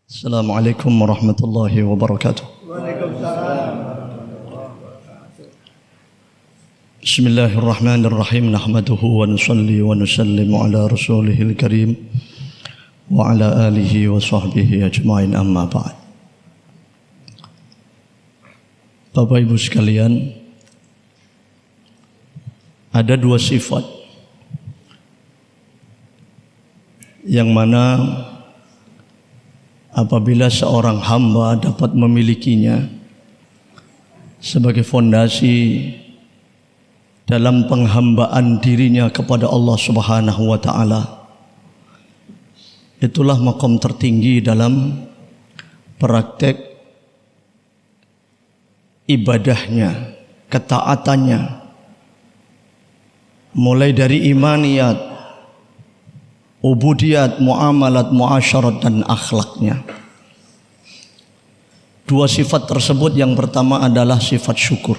Assalamualaikum warahmatullahi wabarakatuh. Bismillahirrahmanirrahim. Nahmaduhu wa nusalli wa nusallimu ala rasulihil karim wa ala alihi wa sahbihi ajma'in, amma ba'd. Bapak Ibu sekalian, ada dua sifat yang mana apabila seorang hamba dapat memilikinya sebagai fondasi dalam penghambaan dirinya kepada Allah Subhanahu wa taala, itulah maqam tertinggi dalam praktek ibadahnya, ketaatannya, mulai dari imaniyat, ubudiyat, muamalat, muasyarat, dan akhlaknya. Dua sifat tersebut, yang pertama adalah sifat syukur,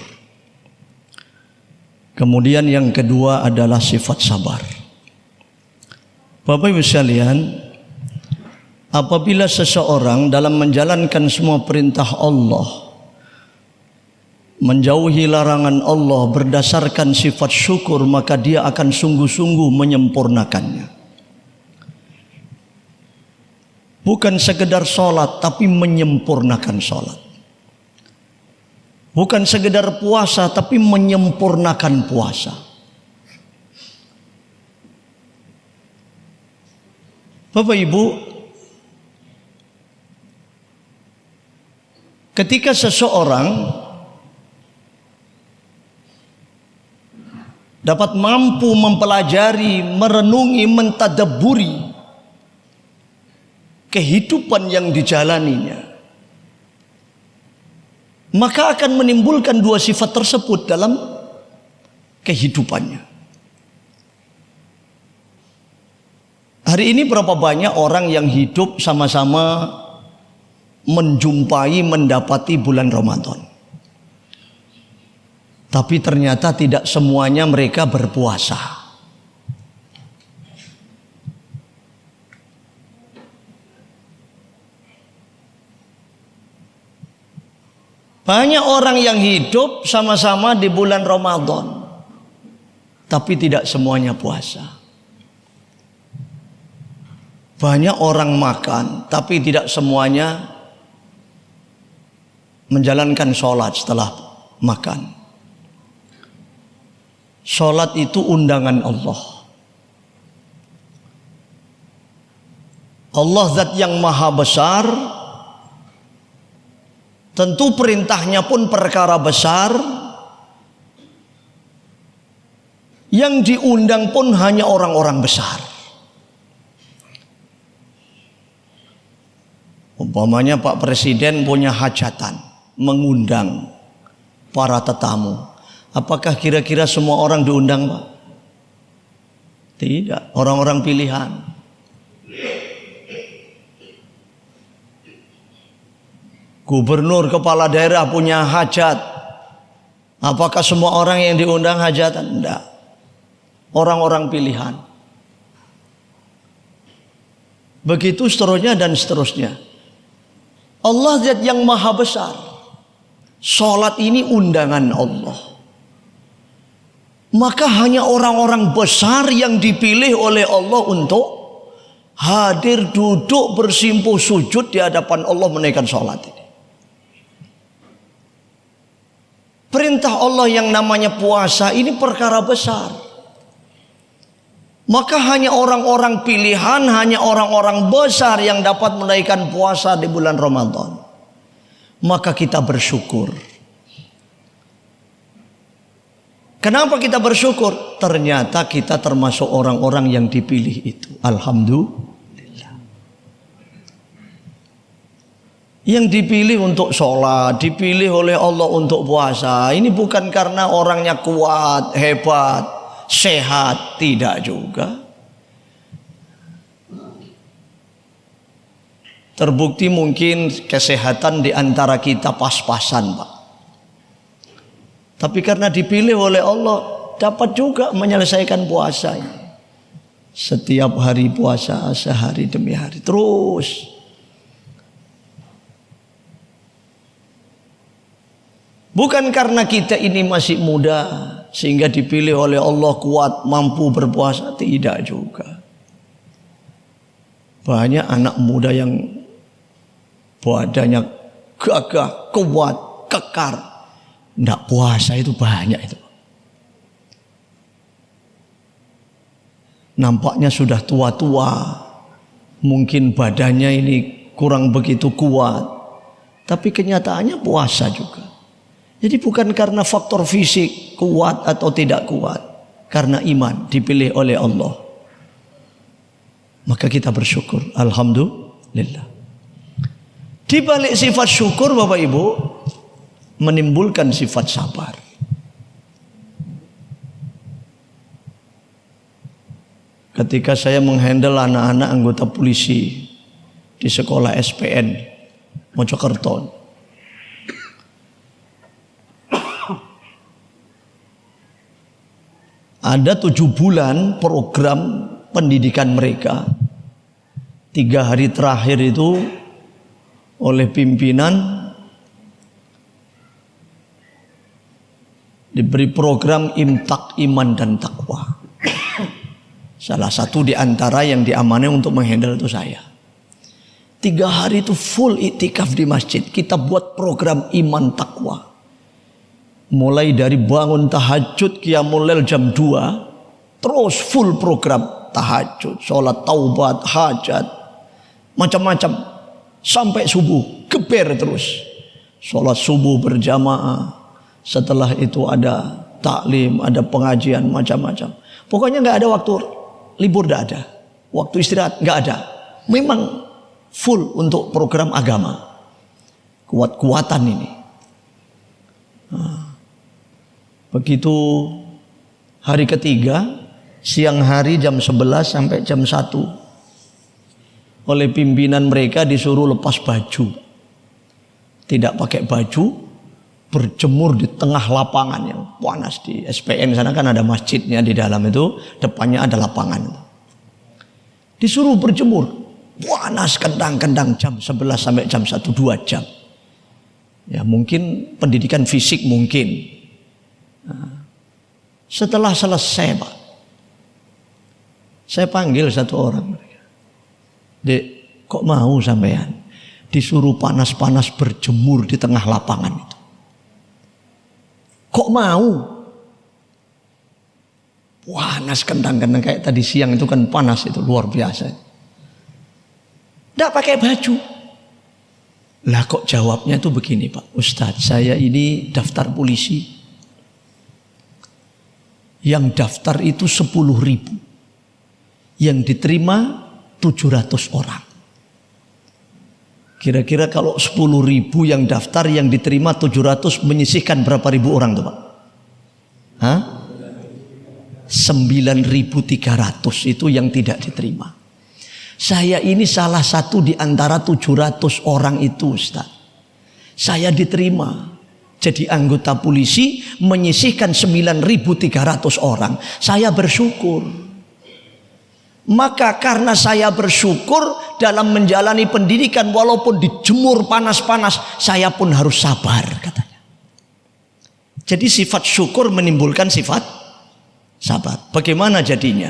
kemudian yang kedua adalah sifat sabar. Bapak Ibu sekalian, apabila seseorang dalam menjalankan semua perintah Allah, menjauhi larangan Allah berdasarkan sifat syukur, maka dia akan sungguh-sungguh menyempurnakannya. Bukan sekedar sholat, tapi menyempurnakan sholat. Bukan sekedar puasa, tapi menyempurnakan puasa. Bapak Ibu, ketika seseorang dapat mampu mempelajari, merenungi, mentadabburi kehidupan yang dijalaninya, maka akan menimbulkan dua sifat tersebut dalam kehidupannya. Hari ini berapa banyak orang yang hidup sama-sama menjumpai, mendapati bulan Ramadan, tapi ternyata tidak semuanya mereka berpuasa. Banyak orang yang hidup sama-sama di bulan Ramadan, tapi tidak semuanya puasa. Banyak orang makan, tapi tidak semuanya menjalankan sholat setelah makan. Sholat itu undangan Allah. Allah zat yang maha besar, tentu perintahnya pun perkara besar. Yang diundang pun hanya orang-orang besar. Umpamanya Pak Presiden punya hajatan, mengundang para tetamu. Apakah kira-kira semua orang diundang, Pak? Tidak, orang-orang pilihan. Gubernur, kepala daerah punya hajat, apakah semua orang yang diundang hajatan? Tidak, orang-orang pilihan. Begitu seterusnya dan seterusnya. Allah zat yang maha besar, sholat ini undangan Allah, maka hanya orang-orang besar yang dipilih oleh Allah untuk hadir, duduk, bersimpuh, sujud di hadapan Allah menaikkan sholat ini. Perintah Allah yang namanya puasa ini perkara besar. Maka hanya orang-orang pilihan, hanya orang-orang besar yang dapat menaikkan puasa di bulan Ramadan. Maka kita bersyukur. Kenapa kita bersyukur? Ternyata kita termasuk orang-orang yang dipilih itu. Alhamdulillah. Yang dipilih untuk sholat, dipilih oleh Allah untuk puasa. Ini bukan karena orangnya kuat, hebat, sehat, tidak juga. Terbukti mungkin kesehatan di antara kita pas-pasan, Pak. Tapi karena dipilih oleh Allah, dapat juga menyelesaikan puasa ini. Setiap hari puasa, sehari demi hari, terus. Bukan karena kita ini masih muda sehingga dipilih oleh Allah kuat mampu berpuasa, tidak juga. Banyak anak muda yang badannya gagah, kuat, kekar, tidak puasa itu banyak itu. Nampaknya sudah tua-tua, mungkin badannya ini kurang begitu kuat, tapi kenyataannya puasa juga. Jadi bukan karena faktor fisik kuat atau tidak kuat, karena iman dipilih oleh Allah. Maka kita bersyukur, alhamdulillah. Di balik sifat syukur Bapak Ibu menimbulkan sifat sabar. Ketika saya menghandle anak-anak anggota polisi di sekolah SPN Mojokerto, ada 7 bulan program pendidikan mereka. 3 hari terakhir itu oleh pimpinan diberi program imtak iman dan takwa. Salah satu di antara yang diamanai untuk menghandle itu saya. 3 hari itu full iktikaf di masjid. Kita buat program iman takwa. Mulai dari bangun tahajud qiyamul lail jam 2, terus full program tahajud, sholat taubat, hajat, macam-macam sampai subuh, geber terus. Sholat subuh berjamaah, setelah itu ada taklim, ada pengajian, macam-macam. Pokoknya nggak ada waktu libur, nggak ada. Waktu istirahat nggak ada. Memang full untuk program agama. Kuat-kuatan ini. Begitu hari ketiga, siang hari jam 11 sampai jam 1. Oleh pimpinan mereka disuruh lepas baju. Tidak pakai baju, berjemur di tengah lapangan yang panas. Di SPN sana kan ada masjidnya di dalam itu, depannya ada lapangan. Disuruh berjemur, panas kendang-kendang jam 11 sampai jam 1, 2 jam. Ya mungkin pendidikan fisik mungkin. Setelah selesai Pak, saya panggil satu orang. Dek, kok mau sampean disuruh panas-panas berjemur di tengah lapangan itu? Kok mau? Panas kendang-kendang kayak tadi siang itu kan panas itu luar biasa. Nggak pakai baju. Lah kok jawabnya tuh begini Pak Ustadz, saya ini daftar polisi. Yang daftar itu 10.000. Yang diterima 700 orang. Kira-kira kalau 10.000 yang daftar, yang diterima 700, menyisihkan berapa ribu orang tuh Pak? Hah? 9.300 itu yang tidak diterima. Saya ini salah satu di antara 700 orang itu Ustaz. Saya diterima jadi anggota polisi, menyisihkan 9.300 orang. Saya bersyukur. Maka karena saya bersyukur dalam menjalani pendidikan, walaupun dijemur panas-panas, saya pun harus sabar katanya. Jadi sifat syukur menimbulkan sifat sabar. Bagaimana jadinya?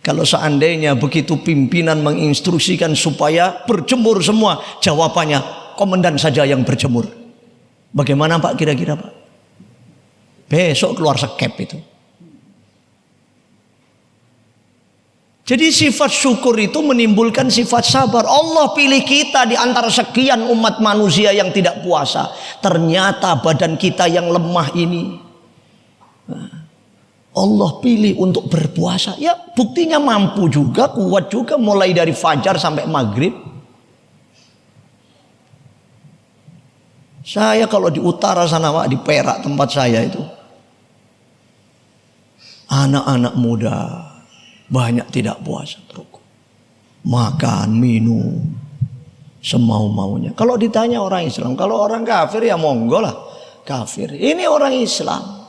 Kalau seandainya begitu pimpinan menginstruksikan supaya berjemur semua, jawabannya komandan saja yang berjemur. Bagaimana Pak kira-kira Pak? Besok keluar sekep itu. Jadi sifat syukur itu menimbulkan sifat sabar. Allah pilih kita di antara sekian umat manusia yang tidak puasa. Ternyata badan kita yang lemah ini, Allah pilih untuk berpuasa. Ya buktinya mampu juga, kuat juga, mulai dari fajar sampai maghrib. Saya kalau di utara sana Pak, di Perak tempat saya itu, anak-anak muda banyak tidak puasa, makan, minum semau-maunya. Kalau ditanya orang Islam, kalau orang kafir ya monggo lah, kafir. Ini orang Islam.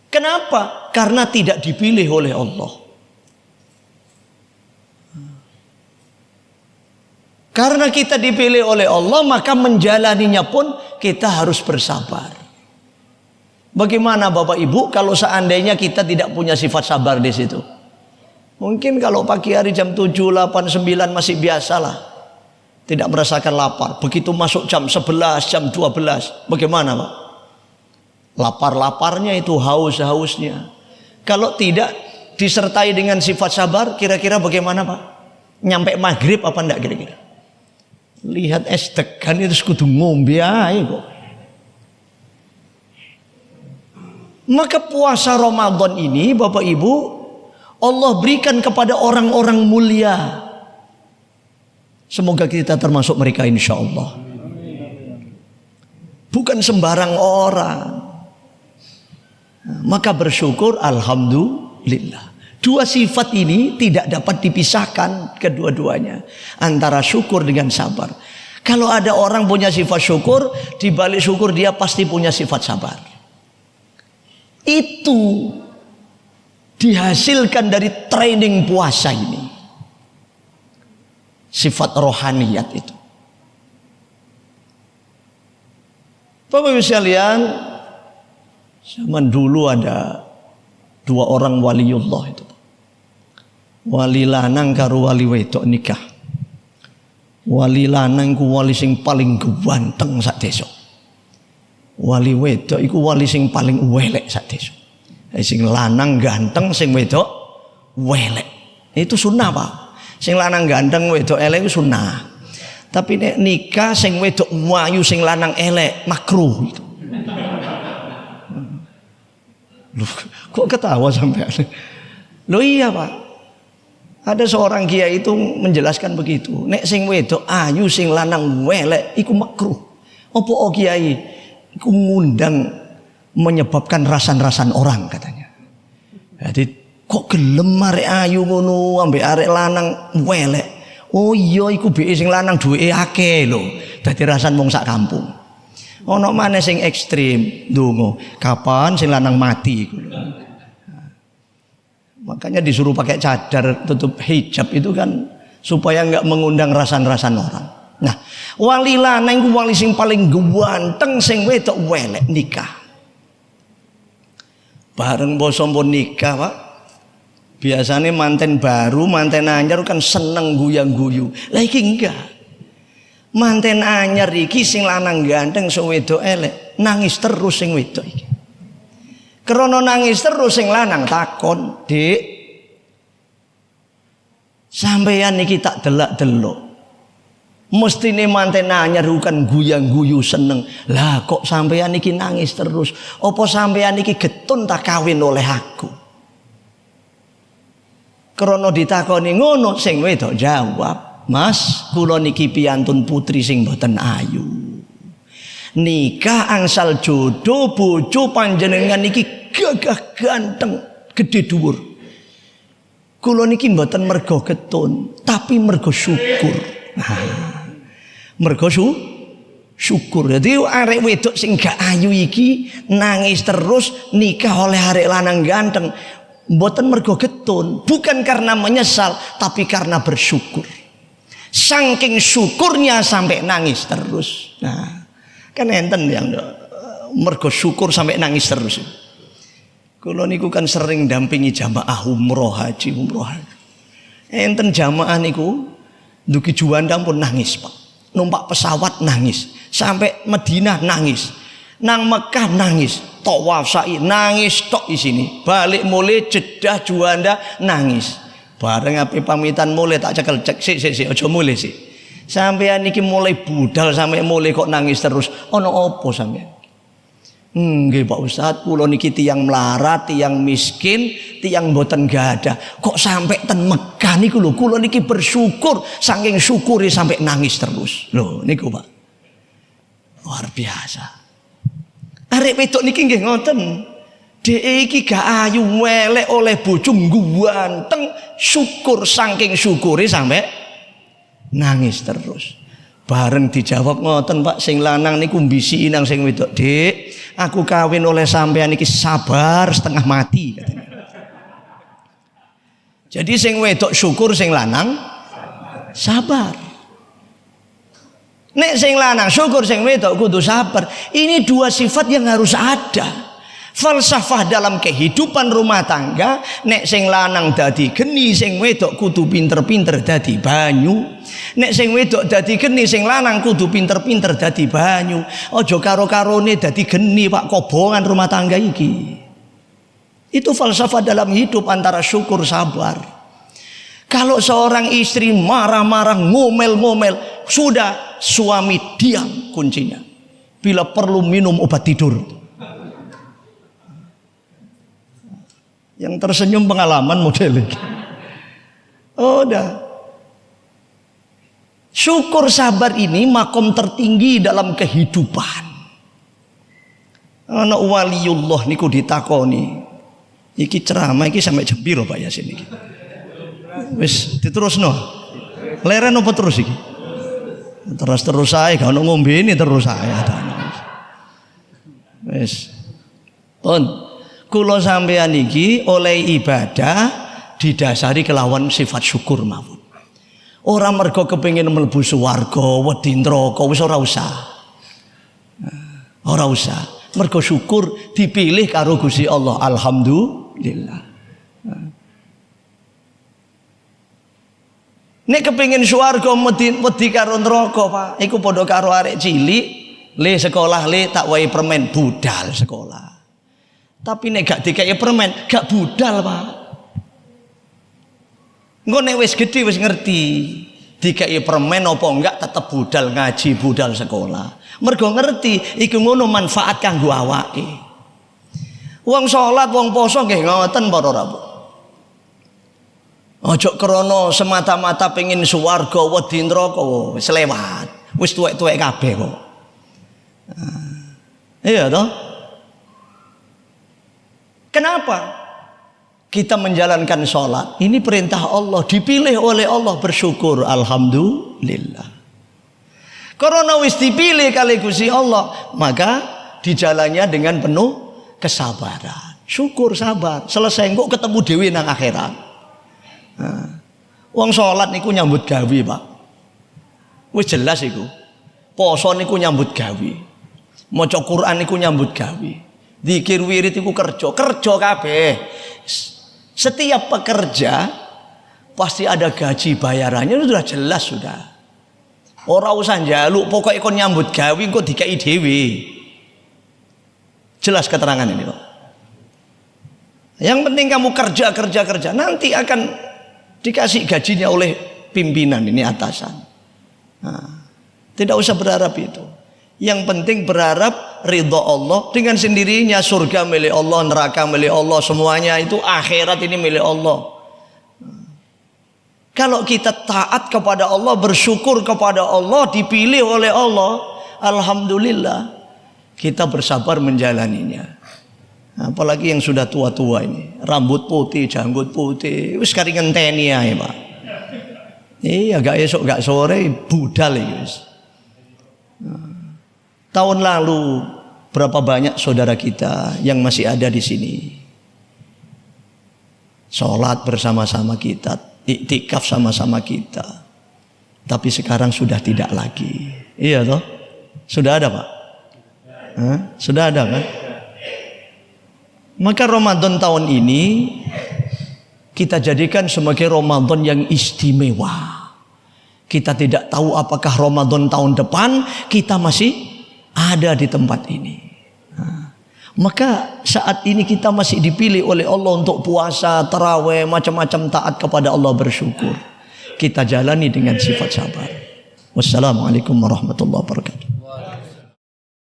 Kenapa? Karena tidak dipilih oleh Allah. Karena kita dipilih oleh Allah, maka menjalaninya pun kita harus bersabar. Bagaimana Bapak Ibu kalau seandainya kita tidak punya sifat sabar di situ? Mungkin kalau pagi hari jam 7, 8, 9 masih biasalah, tidak merasakan lapar. Begitu masuk jam 11, jam 12, bagaimana Pak? Lapar-laparnya itu, haus-hausnya. Kalau tidak disertai dengan sifat sabar, kira-kira bagaimana Pak? Nyampe maghrib apa enggak kira-kira? Lihat es degan itu sekutu ngombe aja kok. Maka puasa Ramadan ini Bapak Ibu, Allah berikan kepada orang-orang mulia. Semoga kita termasuk mereka insya Allah. Bukan sembarang orang. Maka bersyukur, alhamdulillah. Dua sifat ini tidak dapat dipisahkan kedua-duanya, antara syukur dengan sabar. Kalau ada orang punya sifat syukur, di balik syukur dia pasti punya sifat sabar. Itu dihasilkan dari training puasa ini. Sifat rohaniyat itu. Bapak Ibu sekalian, zaman dulu ada dua orang waliullah itu. Wali lanang karo wali wedok nikah. Wali lanang ku wali sing paling ganteng sak desa. Wali wedok iku wali sing paling welek sak desa. Sing lanang ganteng, sing wedok welek. Itu sunnah Pak. Sing lanang ganteng, wedok elek itu sunnah. Tapi nek nikah sing wedok wayu, sing lanang elek makruh itu. Loh, kok ketawa sampai? Loh iya Pak. Ada seorang kiai itu menjelaskan begitu. Nek sing wedok ayu, sing lanang welek iku makruh. Apa kiai? Iku ngundang, menyebabkan rasan-rasan orang katanya. Jadi kok gelem arek ayu ngono ambek arek lanang welek. Oh iya iku beke sing lanang duweke akeh lho. Dadi rasan wong sak kampung. Ono maneh sing ekstrim ndonga, kapan sing lanang mati iku lho. Makanya disuruh pakai cadar, tutup hijab itu kan supaya enggak mengundang rasan-rasan orang. Nah, wali lanang iku wali sing paling ganteng, sing wedok welek nikah. Bareng boso pun nikah Pak. Biasanya manten baru, manten anyar kan seneng guyang-guyu. Lah iki enggak. Manten anyar iki sing lanang ganteng, sing wedok elek, nangis terus sing wedok iki. Krana nangis terus sing lanang takon, "Dik, sampeyan iki tak delak-delok. Mestine manten anyar kan guyang-guyu seneng. Lah kok sampeyan iki nangis terus? Apa sampeyan iki getun tak kawin oleh aku?" Krana ditakoni ngono, sing wedok jawab, "Mas, kula niki piyantun putri sing boten ayu. Nikah angsal jodoh bojo panjenengan niki gagah ganteng, gede dhuwur. Kula niki mboten mergo getun, tapi mergo syukur." Nah, mergo syukur. Jadi arek wedok sing gak ayu iki nangis terus nikah oleh arek lanang ganteng, mboten mergo getun, bukan karena menyesal, tapi karena bersyukur. Saking syukurnya sampai nangis terus. Nah, kan enten yang mergo syukur sampai nangis terus. Kula niku kan sering dampingi jamaah umroh haji. Enten jamaah niku dugi juandang pun nangis Pak. Numpak pesawat nangis, sampai Madinah nangis, nang Mekah nangis, tawaf sa'i nangis tok di sini. Balik mulai Jeddah juanda nangis. Bareng ape pamitan mulai tak cekel cek sik aja mulai sik. Sampeyan niki mulai budal sampai mulai kok nangis terus. Ono opo sampeyan? Nggih Pak Ustaz, kula niki tiyang melarat, tiyang miskin, tiyang mboten gadah. Kok sampai ten Mekah niku lho, kula niki bersyukur, saking syukuri sampai nangis terus. Lho niku Pak. Luar biasa. Arek wedok niki nggih ngoten. Dhek iki gak ayu welek oleh bojo ganteng, syukur saking syukuri sampai nangis terus. Bareng dijawab ngoten Pak, sing lanang niku mbisiki nang sing wedok, "Dik, aku kawin oleh sampean iki sabar setengah mati," katanya. Jadi sing wedok syukur, sing lanang sabar. Nek sing lanang syukur, sing wedok kudu sabar. Ini dua sifat yang harus ada. Falsafah dalam kehidupan rumah tangga, nek sing lanang dadi geni, sing wedok kudu pinter-pinter dadi banyu. Nek sing wedok dadi geni, sing lanang kudu pinter-pinter dadi banyu. Ojo karo-karone dadi geni, Pak, kobongan rumah tangga iki. Itu falsafah dalam hidup antara syukur sabar. Kalau seorang istri marah-marah, ngomel-ngomel, sudah suami diam kuncinya. Bila perlu minum obat tidur. Yang tersenyum pengalaman model ini. Oh, udah. Syukur sabar ini makom tertinggi dalam kehidupan. Ana waliullah niku ditakoni. Iki ceramah iki sampai jembiro Pak Yasin iki. Wis diterusno. Leren apa terus iki? Terus ae gak ono ngombene terus ae. Wis. Pun kula sampeyan iki oleh ibadah didasari kelawan sifat syukur mawon. Ora mergo kepengin mlebu swarga, wedi neraka, wis ora usah. Ora usah. Mergo syukur dipilih karo Gusti Allah. Alhamdulillah. Nek kepengin swarga wedi karo neraka, Pak, iku padha karo arek cilik, le sekolah le tak wae permen budal sekolah. Tapi nek gak dikei permen, gak budal, Pak. Engko nek wis gedhe wis ngerti, dikei permen apa enggak tetep budal ngaji, budal sekolah. Mergo ngerti iku ngono manfaat kanggo awake. Wong salat, wong poso nggih ngoten para Rabu. Ojo krana semata-mata pengin swarga wedi neraka wis lewat. Wis tuwek-tuwek kabeh kok. Iya toh? Kenapa? Kita menjalankan sholat. Ini perintah Allah, dipilih oleh Allah, bersyukur. Alhamdulillah. Karena wis dipilih kali Gusti Allah, maka dijalannya dengan penuh kesabaran. Syukur sabar. Selesai kok ketemu dewi nang akhirat. Wong sholat niku nyambut gawe, Pak. Wis jelas iku. Poso niku nyambut gawe. Maca Quran niku nyambut gawe. Zikir wirid iku kerja kabeh. Setiap pekerja pasti ada gaji bayarannya, itu sudah jelas sudah. Ora usah njaluk, pokoknya kon nyambut gawe engko dikai dhewe. Jelas keterangan ini, Pak. Yang penting kamu kerja, nanti akan dikasih gajinya oleh pimpinan ini, atasan. Tidak usah berharap itu. Yang penting berharap ridha Allah, dengan sendirinya surga milik Allah, neraka milik Allah, semuanya itu akhirat ini milik Allah. Kalau kita taat kepada Allah, bersyukur kepada Allah, dipilih oleh Allah, alhamdulillah, kita bersabar menjalaninya. Apalagi yang sudah tua-tua ini, rambut putih, janggut putih, wis kari ngenteni ae, Pak. Iya, gak esok gak sore budal iki wis. Tahun lalu berapa banyak saudara kita yang masih ada di sini, sholat bersama-sama kita, iktikaf sama-sama kita, tapi sekarang sudah tidak lagi. Iya toh? Sudah ada, Pak? Sudah ada kan? Maka Ramadan tahun ini kita jadikan sebagai Ramadan yang istimewa. Kita tidak tahu apakah Ramadan tahun depan kita masih ada di tempat ini. Maka saat ini kita masih dipilih oleh Allah untuk puasa, tarawih, macam-macam taat kepada Allah, bersyukur. Kita jalani dengan sifat sabar. Wassalamualaikum warahmatullahi wabarakatuh.